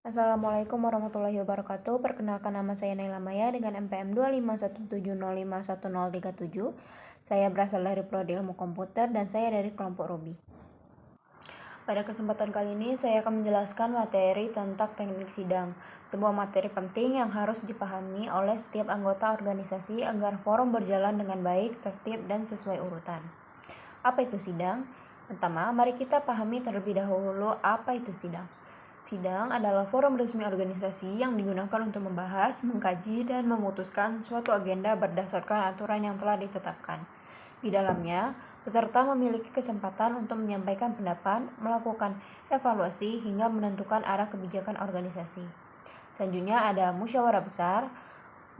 Assalamualaikum warahmatullahi wabarakatuh. Perkenalkan, nama saya Naila Maya dengan NPM 25170511037. Saya berasal dari Prodi Ilmu Komputer dan saya dari kelompok Ruby. Pada kesempatan kali ini saya akan menjelaskan materi tentang teknik sidang, sebuah materi penting yang harus dipahami oleh setiap anggota organisasi agar forum berjalan dengan baik, tertib, dan sesuai urutan. Apa itu sidang? Pertama, mari kita pahami terlebih dahulu apa itu sidang. Sidang adalah forum resmi organisasi yang digunakan untuk membahas, mengkaji, dan memutuskan suatu agenda berdasarkan aturan yang telah ditetapkan. Di dalamnya, peserta memiliki kesempatan untuk menyampaikan pendapat, melakukan evaluasi, hingga menentukan arah kebijakan organisasi. Selanjutnya ada musyawarah besar.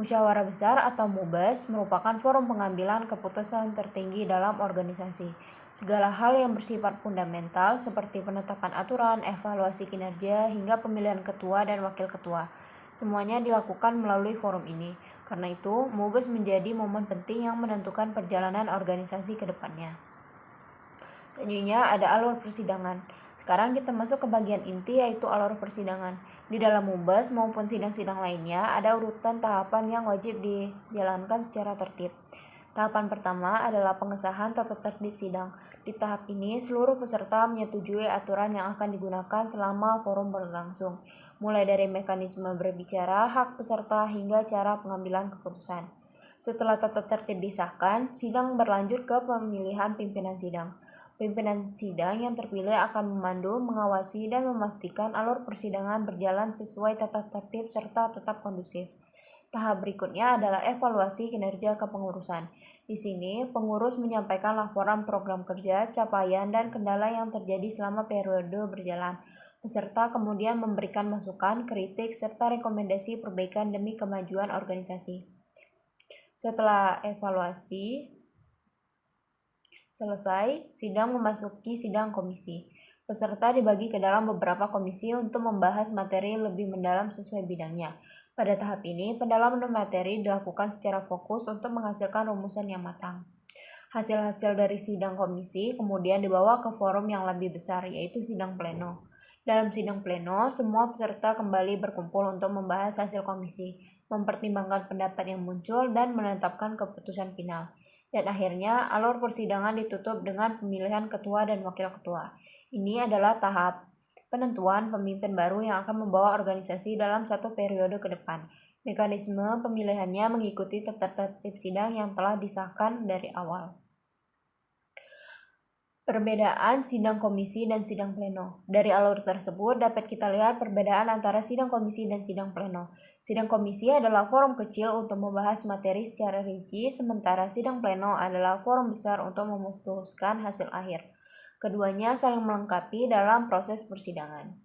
Musyawarah besar atau MUBES merupakan forum pengambilan keputusan tertinggi dalam organisasi. Segala hal yang bersifat fundamental seperti penetapan aturan, evaluasi kinerja, hingga pemilihan ketua dan wakil ketua. Semuanya dilakukan melalui forum ini. Karena itu, MUBES menjadi momen penting yang menentukan perjalanan organisasi ke depannya. Selanjutnya ada alur persidangan. Sekarang kita masuk ke bagian inti, yaitu alur persidangan. Di dalam MUBES maupun sidang-sidang lainnya ada urutan tahapan yang wajib dijalankan secara tertib. Tahapan pertama adalah pengesahan tata tertib sidang. Di tahap ini seluruh peserta menyetujui aturan yang akan digunakan selama forum berlangsung, mulai dari mekanisme berbicara, hak peserta, hingga cara pengambilan keputusan. Setelah tata tertib disahkan, sidang berlanjut ke pemilihan pimpinan sidang. Pimpinan sidang yang terpilih akan memandu, mengawasi, dan memastikan alur persidangan berjalan sesuai tata tertib serta tetap kondusif. Tahap berikutnya adalah evaluasi kinerja kepengurusan. Di sini, pengurus menyampaikan laporan program kerja, capaian, dan kendala yang terjadi selama periode berjalan. Peserta kemudian memberikan masukan, kritik, serta rekomendasi perbaikan demi kemajuan organisasi. Setelah evaluasi selesai, sidang memasuki sidang komisi. Peserta dibagi ke dalam beberapa komisi untuk membahas materi lebih mendalam sesuai bidangnya. Pada tahap ini, pendalaman materi dilakukan secara fokus untuk menghasilkan rumusan yang matang. Hasil-hasil dari sidang komisi kemudian dibawa ke forum yang lebih besar, yaitu sidang pleno. Dalam sidang pleno, semua peserta kembali berkumpul untuk membahas hasil komisi, mempertimbangkan pendapat yang muncul, dan menetapkan keputusan final. Dan akhirnya, alur persidangan ditutup dengan pemilihan ketua dan wakil ketua. Ini adalah tahap penentuan pemimpin baru yang akan membawa organisasi dalam satu periode ke depan. Mekanisme pemilihannya mengikuti tata tertib sidang yang telah disahkan dari awal. Perbedaan sidang komisi dan sidang pleno. Dari alur tersebut dapat kita lihat perbedaan antara sidang komisi dan sidang pleno. Sidang komisi adalah forum kecil untuk membahas materi secara rinci, sementara sidang pleno adalah forum besar untuk memutuskan hasil akhir. Keduanya saling melengkapi dalam proses persidangan.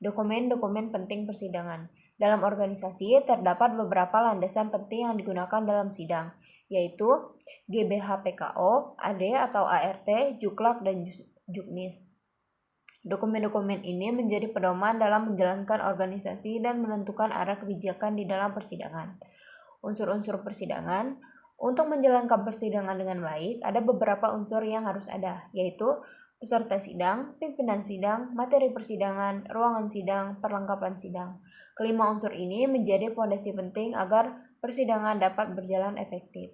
Dokumen-dokumen penting persidangan. Dalam organisasi terdapat beberapa landasan penting yang digunakan dalam sidang, yaitu GBHPKO, AD atau ART, Juklak, dan Juknis. Dokumen-dokumen ini menjadi pedoman dalam menjalankan organisasi dan menentukan arah kebijakan di dalam persidangan. Unsur-unsur persidangan. Untuk menjalankan persidangan dengan baik, ada beberapa unsur yang harus ada, yaitu peserta sidang, pimpinan sidang, materi persidangan, ruangan sidang, perlengkapan sidang. Kelima unsur ini menjadi fondasi penting agar persidangan dapat berjalan efektif.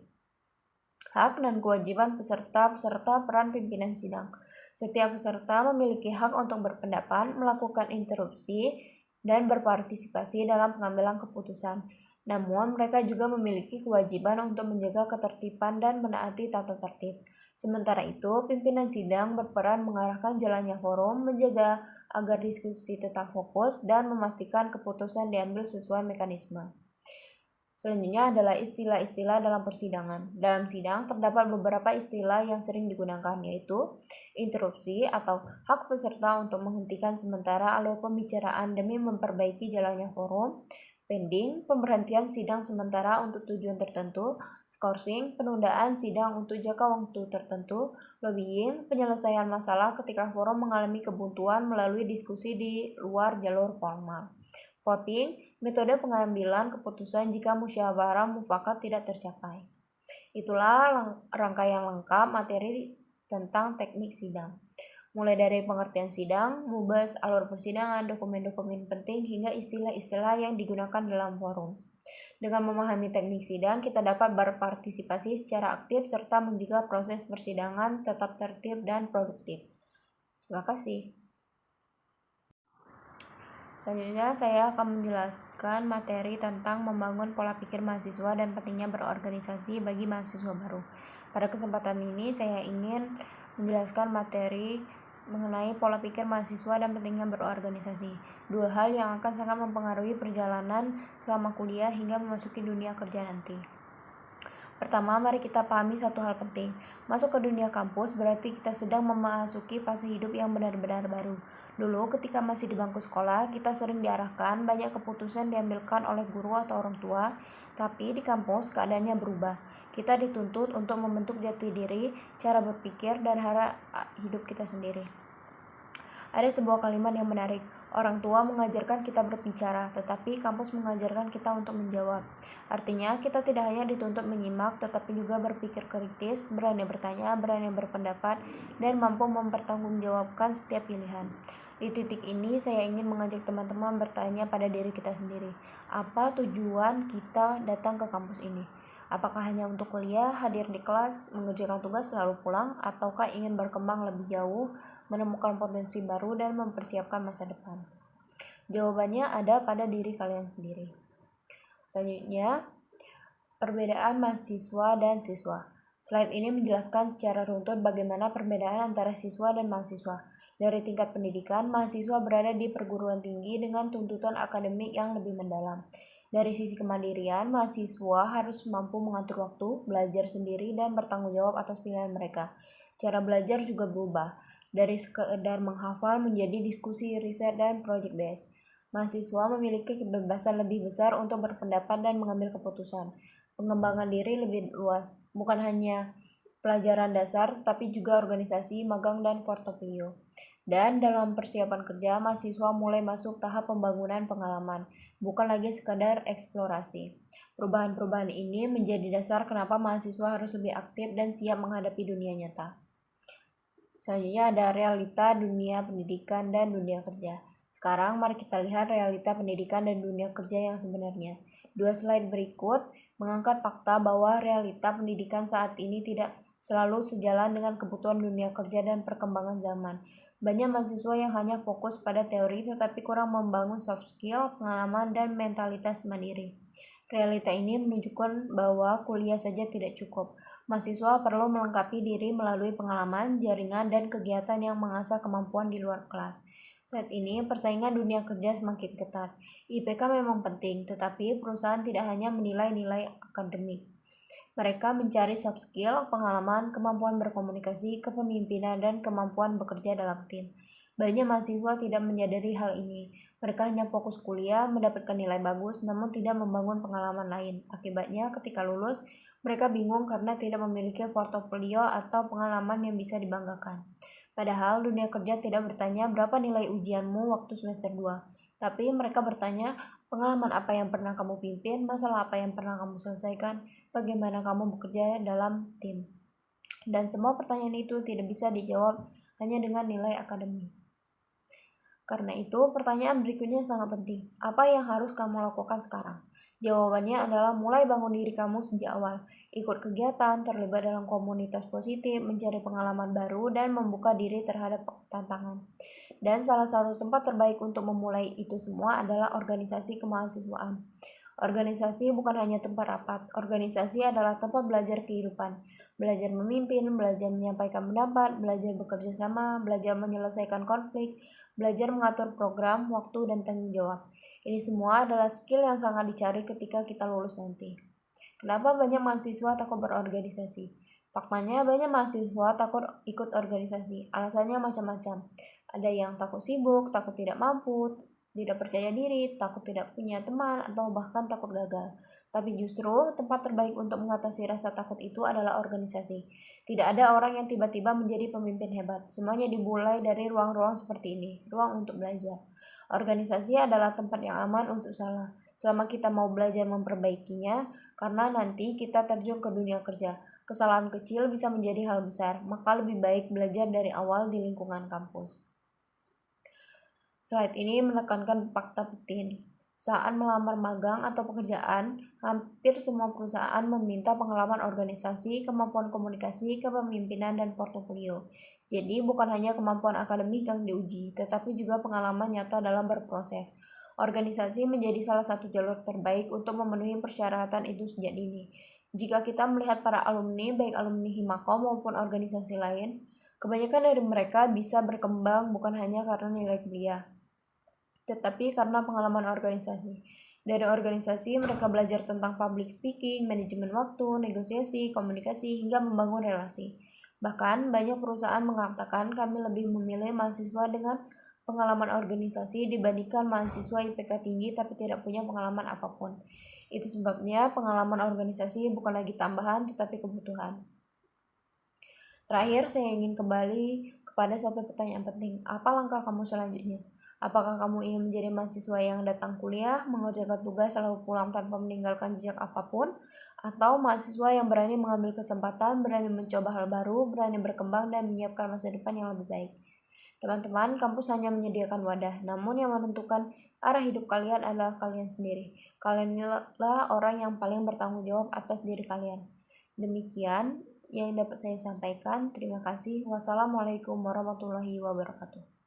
Hak dan kewajiban peserta beserta peran pimpinan sidang. Setiap peserta memiliki hak untuk berpendapat, melakukan interupsi, dan berpartisipasi dalam pengambilan keputusan. Namun, mereka juga memiliki kewajiban untuk menjaga ketertiban dan menaati tata tertib. Sementara itu, pimpinan sidang berperan mengarahkan jalannya forum, menjaga agar diskusi tetap fokus, dan memastikan keputusan diambil sesuai mekanisme. Selanjutnya adalah istilah-istilah dalam persidangan. Dalam sidang terdapat beberapa istilah yang sering digunakan, yaitu interupsi atau hak peserta untuk menghentikan sementara alur pembicaraan demi memperbaiki jalannya forum, pending, pemberhentian sidang sementara untuk tujuan tertentu, skorsing, penundaan sidang untuk jangka waktu tertentu, lobbying, penyelesaian masalah ketika forum mengalami kebuntuan melalui diskusi di luar jalur formal. Voting, metode pengambilan keputusan jika musyawarah mufakat tidak tercapai. Itulah rangkaian lengkap materi tentang teknik sidang. mulai dari pengertian sidang, mubas, alur persidangan, dokumen-dokumen penting, hingga istilah-istilah yang digunakan dalam forum. Dengan memahami teknik sidang, kita dapat berpartisipasi secara aktif serta menjaga proses persidangan tetap tertib dan produktif. Terima kasih. Selanjutnya, saya akan menjelaskan materi tentang membangun pola pikir mahasiswa dan pentingnya berorganisasi bagi mahasiswa baru. Pada kesempatan ini, saya ingin menjelaskan materi mengenai pola pikir mahasiswa dan pentingnya berorganisasi. Dua hal yang akan sangat mempengaruhi perjalanan selama kuliah hingga memasuki dunia kerja nanti. Pertama, mari kita pahami satu hal penting. Masuk ke dunia kampus berarti kita sedang memasuki fase hidup yang benar-benar baru. Dulu ketika masih di bangku sekolah, kita sering diarahkan, banyak keputusan diambilkan oleh guru atau orang tua, tapi di kampus keadaannya berubah. Kita dituntut untuk membentuk jati diri, cara berpikir, dan cara hidup kita sendiri. Ada sebuah kalimat yang menarik. Orang tua mengajarkan kita berbicara, tetapi kampus mengajarkan kita untuk menjawab. Artinya, kita tidak hanya dituntut menyimak, tetapi juga berpikir kritis, berani bertanya, berani berpendapat, dan mampu mempertanggungjawabkan setiap pilihan. Di titik ini, saya ingin mengajak teman-teman bertanya pada diri kita sendiri. Apa tujuan kita datang ke kampus ini? Apakah hanya untuk kuliah, hadir di kelas, mengerjakan tugas lalu pulang, ataukah ingin berkembang lebih jauh, menemukan potensi baru, dan mempersiapkan masa depan? Jawabannya ada pada diri kalian sendiri. Selanjutnya, perbedaan mahasiswa dan siswa. Slide ini menjelaskan secara runtut bagaimana perbedaan antara siswa dan mahasiswa. Dari tingkat pendidikan, mahasiswa berada di perguruan tinggi dengan tuntutan akademik yang lebih mendalam. Dari sisi kemandirian, mahasiswa harus mampu mengatur waktu, belajar sendiri, dan bertanggung jawab atas pilihan mereka. Cara belajar juga berubah, dari sekedar menghafal menjadi diskusi, riset, dan project based. Mahasiswa memiliki kebebasan lebih besar untuk berpendapat dan mengambil keputusan. Pengembangan diri lebih luas, bukan hanya pelajaran dasar, tapi juga organisasi, magang, dan portofolio. Dan dalam persiapan kerja, mahasiswa mulai masuk tahap pembangunan pengalaman, bukan lagi sekadar eksplorasi. Perubahan-perubahan ini menjadi dasar kenapa mahasiswa harus lebih aktif dan siap menghadapi dunia nyata. Selanjutnya ada realita dunia pendidikan dan dunia kerja. Sekarang mari kita lihat realita pendidikan dan dunia kerja yang sebenarnya. Dua slide berikut mengangkat fakta bahwa realita pendidikan saat ini tidak selalu sejalan dengan kebutuhan dunia kerja dan perkembangan zaman. Banyak mahasiswa yang hanya fokus pada teori tetapi kurang membangun soft skill, pengalaman, dan mentalitas mandiri. Realita ini menunjukkan bahwa kuliah saja tidak cukup. Mahasiswa perlu melengkapi diri melalui pengalaman, jaringan, dan kegiatan yang mengasah kemampuan di luar kelas. Saat ini, persaingan dunia kerja semakin ketat. IPK memang penting, tetapi perusahaan tidak hanya menilai nilai akademik. Mereka mencari soft skill, pengalaman, kemampuan berkomunikasi, kepemimpinan, dan kemampuan bekerja dalam tim. Banyak mahasiswa tidak menyadari hal ini. Mereka hanya fokus kuliah, mendapatkan nilai bagus, namun tidak membangun pengalaman lain. Akibatnya, ketika lulus, mereka bingung karena tidak memiliki portofolio atau pengalaman yang bisa dibanggakan. Padahal dunia kerja tidak bertanya berapa nilai ujianmu waktu semester 2, tapi mereka bertanya pengalaman apa yang pernah kamu pimpin, masalah apa yang pernah kamu selesaikan, bagaimana kamu bekerja dalam tim. Dan semua pertanyaan itu tidak bisa dijawab hanya dengan nilai akademik. Karena itu, pertanyaan berikutnya sangat penting. Apa yang harus kamu lakukan sekarang? Jawabannya adalah mulai bangun diri kamu sejak awal. Ikut kegiatan, terlibat dalam komunitas positif, mencari pengalaman baru, dan membuka diri terhadap tantangan. Dan salah satu tempat terbaik untuk memulai itu semua adalah organisasi kemahasiswaan. Organisasi bukan hanya tempat rapat, organisasi adalah tempat belajar kehidupan. Belajar memimpin, belajar menyampaikan pendapat, belajar bekerja sama, belajar menyelesaikan konflik, belajar mengatur program, waktu, dan tanggung jawab. Ini semua adalah skill yang sangat dicari ketika kita lulus nanti. Kenapa banyak mahasiswa takut berorganisasi? Faktanya banyak mahasiswa takut ikut organisasi. Alasannya macam-macam. Ada yang takut sibuk, takut tidak mampu, tidak percaya diri, takut tidak punya teman, atau bahkan takut gagal. Tapi justru tempat terbaik untuk mengatasi rasa takut itu adalah organisasi. Tidak ada orang yang tiba-tiba menjadi pemimpin hebat. Semuanya dimulai dari ruang-ruang seperti ini, ruang untuk belajar. Organisasi adalah tempat yang aman untuk salah, selama kita mau belajar memperbaikinya, karena nanti kita terjun ke dunia kerja. Kesalahan kecil bisa menjadi hal besar, maka lebih baik belajar dari awal di lingkungan kampus. Slide ini menekankan fakta penting. Saat melamar magang atau pekerjaan, hampir semua perusahaan meminta pengalaman organisasi, kemampuan komunikasi, kepemimpinan, dan portofolio. Jadi, bukan hanya kemampuan akademik yang diuji, tetapi juga pengalaman nyata dalam berproses. Organisasi menjadi salah satu jalur terbaik untuk memenuhi persyaratan itu sejak dini. Jika kita melihat para alumni, baik alumni Himako maupun organisasi lain, kebanyakan dari mereka bisa berkembang bukan hanya karena nilai kuliah, tetapi karena pengalaman organisasi. Dari organisasi, mereka belajar tentang public speaking, manajemen waktu, negosiasi, komunikasi, hingga membangun relasi. Bahkan, banyak perusahaan mengatakan kami lebih memilih mahasiswa dengan pengalaman organisasi dibandingkan mahasiswa IPK tinggi tapi tidak punya pengalaman apapun. Itu sebabnya pengalaman organisasi bukan lagi tambahan tetapi kebutuhan. Terakhir, saya ingin kembali kepada satu pertanyaan penting. Apa langkah kamu selanjutnya? Apakah kamu ingin menjadi mahasiswa yang datang kuliah, mengerjakan tugas lalu pulang tanpa meninggalkan jejak apapun? Atau mahasiswa yang berani mengambil kesempatan, berani mencoba hal baru, berani berkembang, dan menyiapkan masa depan yang lebih baik? Teman-teman, kampus hanya menyediakan wadah, namun yang menentukan arah hidup kalian adalah kalian sendiri. Kalian inilah orang yang paling bertanggung jawab atas diri kalian. Demikian yang dapat saya sampaikan. Terima kasih. Wassalamualaikum warahmatullahi wabarakatuh.